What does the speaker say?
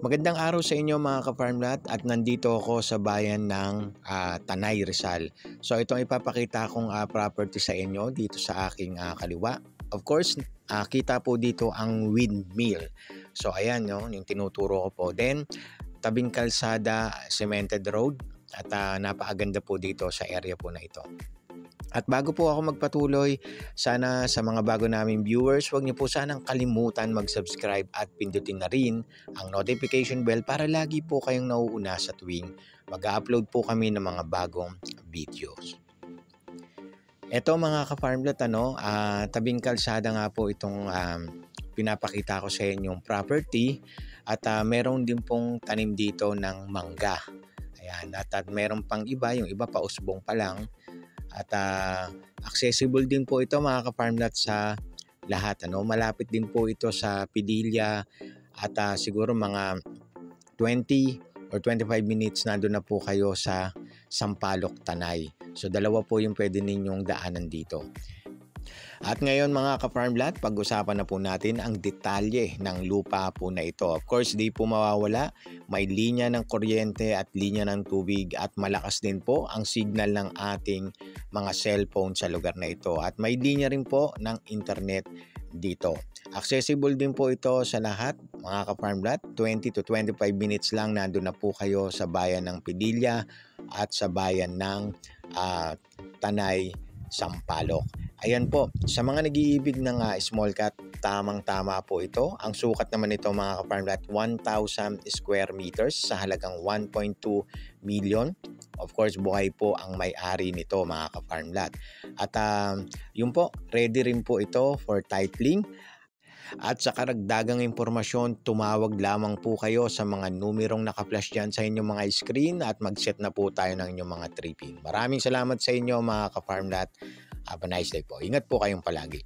Magandang araw sa inyo mga ka-farmlat at nandito ako sa bayan ng Tanay, Rizal. So itong ipapakita kong property sa inyo dito sa aking kaliwa. Of course, kita po dito ang windmill. So ayan yung tinuturo ko po. Then tabing kalsada, cemented road at napakaganda po dito sa area po na ito. At bago po ako magpatuloy, sana sa mga bago naming viewers, huwag niyo po sanang kalimutan mag-subscribe at pindutin na rin ang notification bell para lagi po kayong nauuna sa tuwing mag-upload po kami ng mga bagong videos. Ito mga ka-farmlet, tabing kalsada nga po itong pinapakita ko sa inyong property at meron din pong tanim dito ng mangga. Ayan, at meron pang iba, yung iba pa usbong pa lang. At accessible din po ito mga ka-farmlat sa lahat. Malapit din po ito sa Padilla at siguro mga 20 or 25 minutes nandun na po kayo sa Sampaloc, Tanay. So dalawa po yung pwede ninyong daanan dito. At ngayon mga ka-farmlat, pag-usapan na po natin ang detalye ng lupa po na ito. Of course, di po mawawala, may linya ng kuryente at linya ng tubig at malakas din po ang signal ng ating mga cellphone sa lugar na ito. At may linya rin po ng internet dito. Accessible din po ito sa lahat mga ka-farmlat. 20 to 25 minutes lang nandun na po kayo sa bayan ng Padilla at sa bayan ng Tanay, Sampaloc. Ayan po, sa mga nag-iibig ng small cat, tamang-tama po ito. Ang sukat naman nito mga ka-farmlat, 1,000 square meters sa halagang 1.2 million. Of course, buhay po ang may-ari nito mga ka-farmlat. At yun po, ready rin po ito for titling. At sa karagdagang impormasyon, tumawag lamang po kayo sa mga numerong naka-flash dyan sa inyong mga screen at mag-set na po tayo ng inyong mga tripping. Maraming salamat sa inyo mga ka-farmlat. Have a nice day po. Ingat po kayong palagi.